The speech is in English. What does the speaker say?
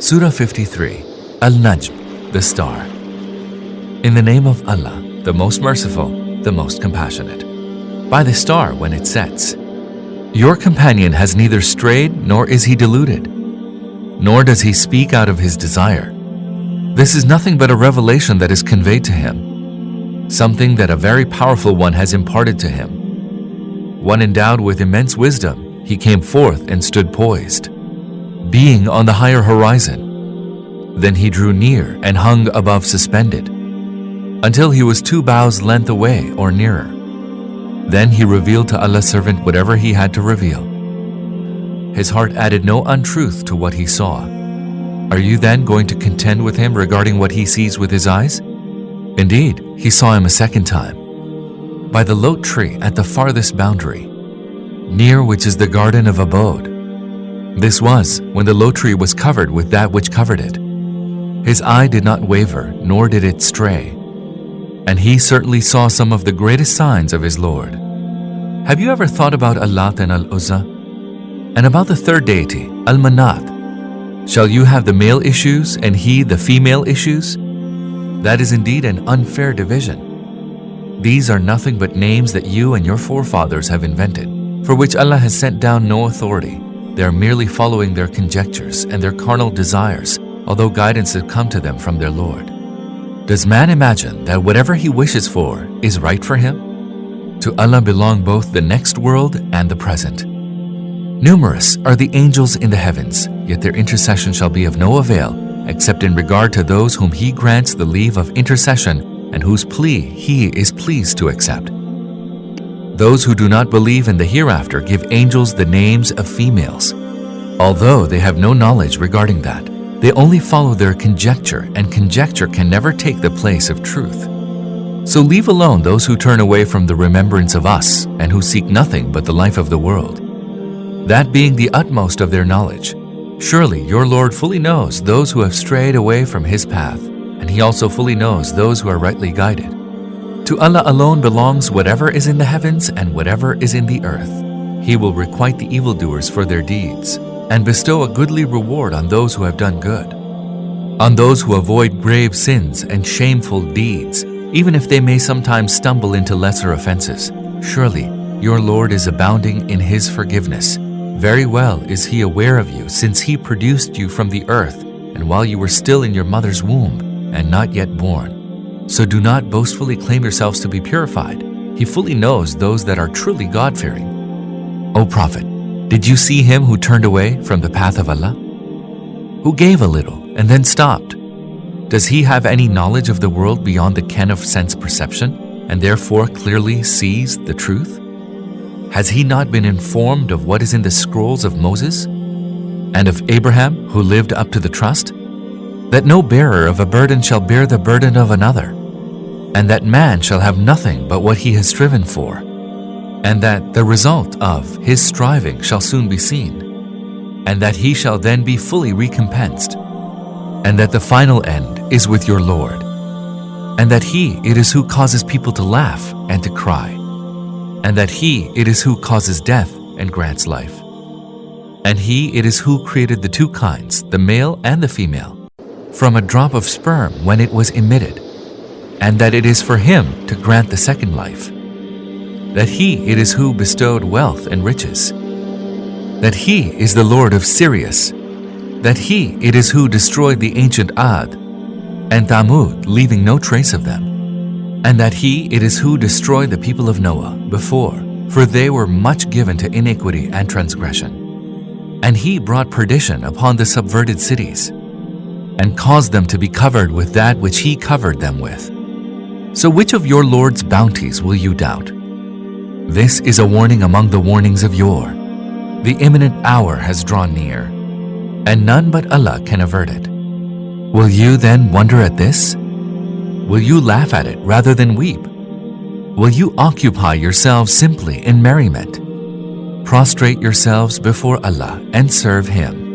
Surah 53, Al-Najm, the Star. In the name of Allah, the most merciful, the most compassionate. By the star when it sets. Your companion has neither strayed nor is he deluded, nor does he speak out of his desire. This is nothing but a revelation that is conveyed to him, something that a very powerful one has imparted to him. One endowed with immense wisdom, he came forth and stood poised, being on the higher horizon. Then he drew near and hung above suspended, until he was 2 bows' length away or nearer. Then he revealed to Allah's servant whatever he had to reveal. His heart added no untruth to what he saw. Are you then going to contend with him regarding what he sees with his eyes? Indeed, he saw him a second time, by the Lote-Tree at the farthest boundary, near which is the garden of abode. This was when the Lote-Tree was covered with that which covered it. His eye did not waver, nor did it stray. And he certainly saw some of the greatest signs of his Lord. Have you ever thought about Al-Lat and Al-Uzza? And about the third deity, Al-Manat? Shall you have the male issues and he the female issues? That is indeed an unfair division. These are nothing but names that you and your forefathers have invented, for which Allah has sent down no authority. They are merely following their conjectures and their carnal desires, although guidance has come to them from their Lord. Does man imagine that whatever he wishes for is right for him? To Allah belong both the next world and the present. Numerous are the angels in the heavens, yet their intercession shall be of no avail, except in regard to those whom He grants the leave of intercession and whose plea He is pleased to accept. Those who do not believe in the hereafter give angels the names of females, although they have no knowledge regarding that. They only follow their conjecture, and conjecture can never take the place of truth. So leave alone those who turn away from the remembrance of us and who seek nothing but the life of the world, that being the utmost of their knowledge. Surely your Lord fully knows those who have strayed away from His path, and He also fully knows those who are rightly guided. To Allah alone belongs whatever is in the heavens and whatever is in the earth. He will requite the evildoers for their deeds, and bestow a goodly reward on those who have done good. On those who avoid grave sins and shameful deeds, even if they may sometimes stumble into lesser offenses. Surely your Lord is abounding in His forgiveness. Very well is He aware of you, since He produced you from the earth, and while you were still in your mother's womb, and not yet born. So do not boastfully claim yourselves to be purified. He fully knows those that are truly God-fearing. O Prophet, did you see him who turned away from the path of Allah? Who gave a little and then stopped? Does he have any knowledge of the world beyond the ken of sense perception, and therefore clearly sees the truth? Has he not been informed of what is in the scrolls of Moses, and of Abraham who lived up to the trust? That no bearer of a burden shall bear the burden of another, and that man shall have nothing but what he has striven for, and that the result of his striving shall soon be seen, and that he shall then be fully recompensed, and that the final end is with your Lord, and that He it is who causes people to laugh and to cry, and that He it is who causes death and grants life, and He it is who created the 2 kinds, the male and the female, from a drop of sperm when it was emitted, and that it is for Him to grant the second life, that He it is who bestowed wealth and riches, that He is the Lord of Sirius, that He it is who destroyed the ancient Ad and Thamud, leaving no trace of them, and that He it is who destroyed the people of Noah before, for they were much given to iniquity and transgression. And He brought perdition upon the subverted cities, and caused them to be covered with that which He covered them with. So which of your Lord's bounties will you doubt? This is a warning among the warnings of yore. The imminent hour has drawn near, and none but Allah can avert it. Will you then wonder at this? Will you laugh at it rather than weep? Will you occupy yourselves simply in merriment? Prostrate yourselves before Allah and serve Him.